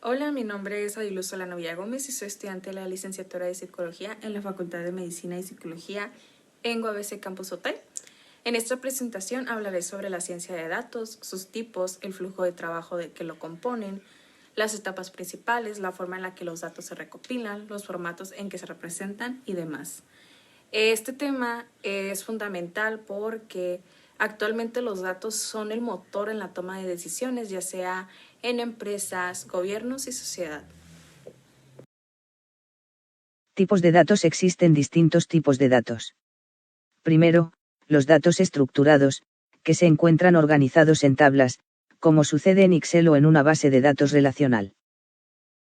Hola, mi nombre es Adiluz Solano Villagómez y soy estudiante de la licenciatura de Psicología en la Facultad de Medicina y Psicología en UABC Campus Hotel. En esta presentación hablaré sobre la ciencia de datos, sus tipos, el flujo de trabajo que lo componen, las etapas principales, la forma en la que los datos se recopilan, los formatos en que se representan y demás. Este tema es fundamental porque actualmente los datos son el motor en la toma de decisiones, ya sea en empresas, gobiernos y sociedad. Tipos de datos. Existen distintos tipos de datos. Primero, los datos estructurados, que se encuentran organizados en tablas, como sucede en Excel o en una base de datos relacional.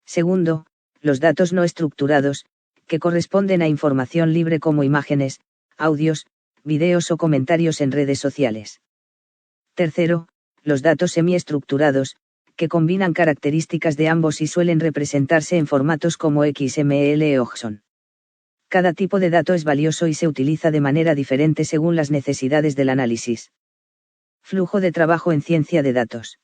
Segundo, los datos no estructurados, que corresponden a información libre como imágenes, audios, videos o comentarios en redes sociales. Tercero, los datos semiestructurados, que combinan características de ambos y suelen representarse en formatos como XML o JSON. Cada tipo de dato es valioso y se utiliza de manera diferente según las necesidades del análisis. Flujo de trabajo en ciencia de datos.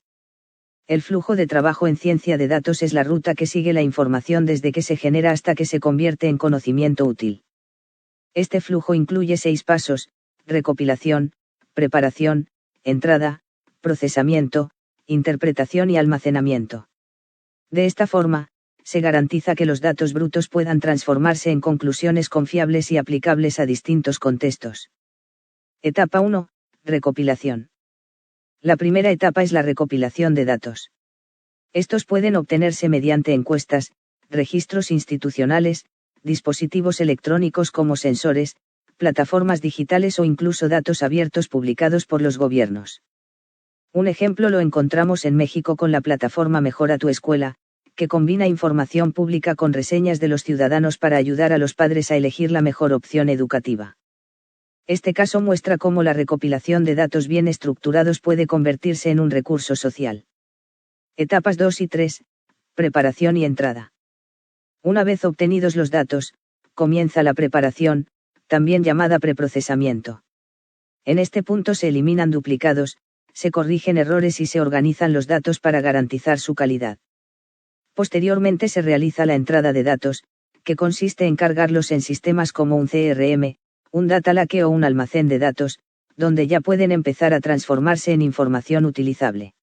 El flujo de trabajo en ciencia de datos es la ruta que sigue la información desde que se genera hasta que se convierte en conocimiento útil. Este flujo incluye 6 pasos: recopilación, preparación, entrada, procesamiento, interpretación y almacenamiento. De esta forma, se garantiza que los datos brutos puedan transformarse en conclusiones confiables y aplicables a distintos contextos. Etapa 1. Recopilación. La primera etapa es la recopilación de datos. Estos pueden obtenerse mediante encuestas, registros institucionales, dispositivos electrónicos como sensores, plataformas digitales o incluso datos abiertos publicados por los gobiernos. Un ejemplo lo encontramos en México con la plataforma Mejora tu Escuela, que combina información pública con reseñas de los ciudadanos para ayudar a los padres a elegir la mejor opción educativa. Este caso muestra cómo la recopilación de datos bien estructurados puede convertirse en un recurso social. Etapas 2 y 3. Preparación y entrada. Una vez obtenidos los datos, comienza la preparación, también llamada preprocesamiento. En este punto se eliminan duplicados, se corrigen errores y se organizan los datos para garantizar su calidad. Posteriormente se realiza la entrada de datos, que consiste en cargarlos en sistemas como un CRM, un data lake o un almacén de datos, donde ya pueden empezar a transformarse en información utilizable.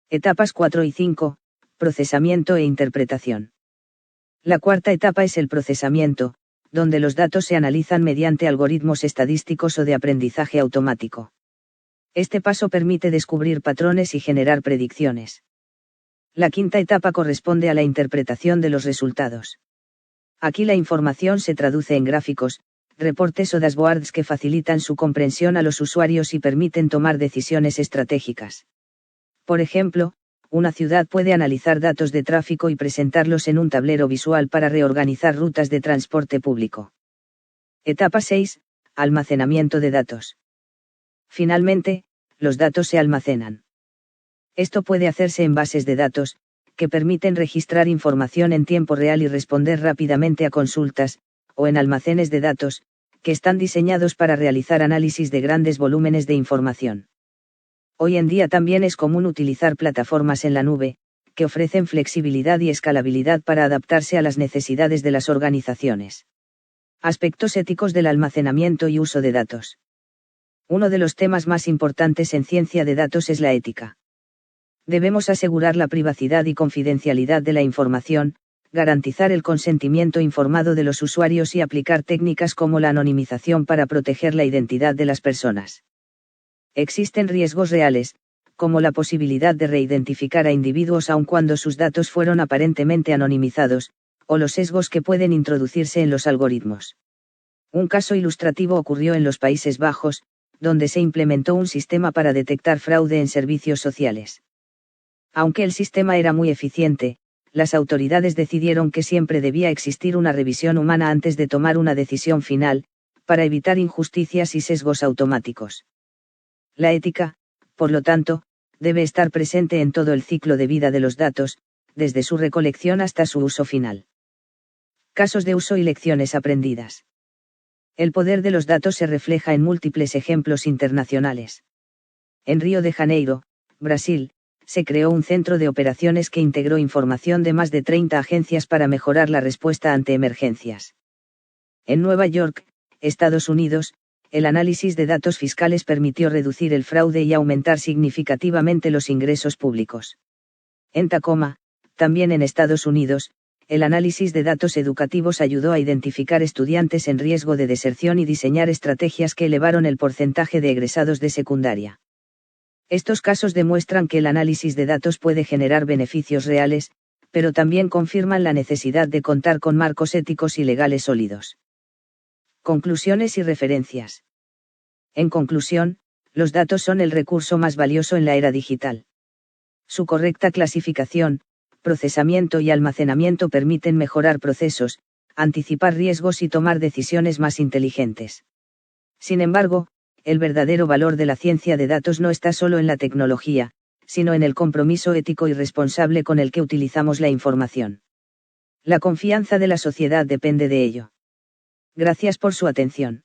Etapas 4 y 5, procesamiento e interpretación. La cuarta etapa es el procesamiento, donde los datos se analizan mediante algoritmos estadísticos o de aprendizaje automático. Este paso permite descubrir patrones y generar predicciones. La quinta etapa corresponde a la interpretación de los resultados. Aquí la información se traduce en gráficos, reportes o dashboards que facilitan su comprensión a los usuarios y permiten tomar decisiones estratégicas. Por ejemplo, una ciudad puede analizar datos de tráfico y presentarlos en un tablero visual para reorganizar rutas de transporte público. Etapa 6. Almacenamiento de datos. Finalmente, los datos se almacenan. Esto puede hacerse en bases de datos, que permiten registrar información en tiempo real y responder rápidamente a consultas, o en almacenes de datos, que están diseñados para realizar análisis de grandes volúmenes de información. Hoy en día también es común utilizar plataformas en la nube, que ofrecen flexibilidad y escalabilidad para adaptarse a las necesidades de las organizaciones. Aspectos éticos del almacenamiento y uso de datos. Uno de los temas más importantes en ciencia de datos es la ética. Debemos asegurar la privacidad y confidencialidad de la información, garantizar el consentimiento informado de los usuarios y aplicar técnicas como la anonimización para proteger la identidad de las personas. Existen riesgos reales, como la posibilidad de reidentificar a individuos aun cuando sus datos fueron aparentemente anonimizados, o los sesgos que pueden introducirse en los algoritmos. Un caso ilustrativo ocurrió en los Países Bajos, donde se implementó un sistema para detectar fraude en servicios sociales. Aunque el sistema era muy eficiente, las autoridades decidieron que siempre debía existir una revisión humana antes de tomar una decisión final, para evitar injusticias y sesgos automáticos. La ética, por lo tanto, debe estar presente en todo el ciclo de vida de los datos, desde su recolección hasta su uso final. Casos de uso y lecciones aprendidas. El poder de los datos se refleja en múltiples ejemplos internacionales. En Río de Janeiro, Brasil, se creó un centro de operaciones que integró información de más de 30 agencias para mejorar la respuesta ante emergencias. En Nueva York, Estados Unidos, el análisis de datos fiscales permitió reducir el fraude y aumentar significativamente los ingresos públicos. En Tacoma, también en Estados Unidos, el análisis de datos educativos ayudó a identificar estudiantes en riesgo de deserción y diseñar estrategias que elevaron el porcentaje de egresados de secundaria. Estos casos demuestran que el análisis de datos puede generar beneficios reales, pero también confirman la necesidad de contar con marcos éticos y legales sólidos. Conclusiones y referencias. En conclusión, los datos son el recurso más valioso en la era digital. Su correcta clasificación, procesamiento y almacenamiento permiten mejorar procesos, anticipar riesgos y tomar decisiones más inteligentes. Sin embargo, el verdadero valor de la ciencia de datos no está solo en la tecnología, sino en el compromiso ético y responsable con el que utilizamos la información. La confianza de la sociedad depende de ello. Gracias por su atención.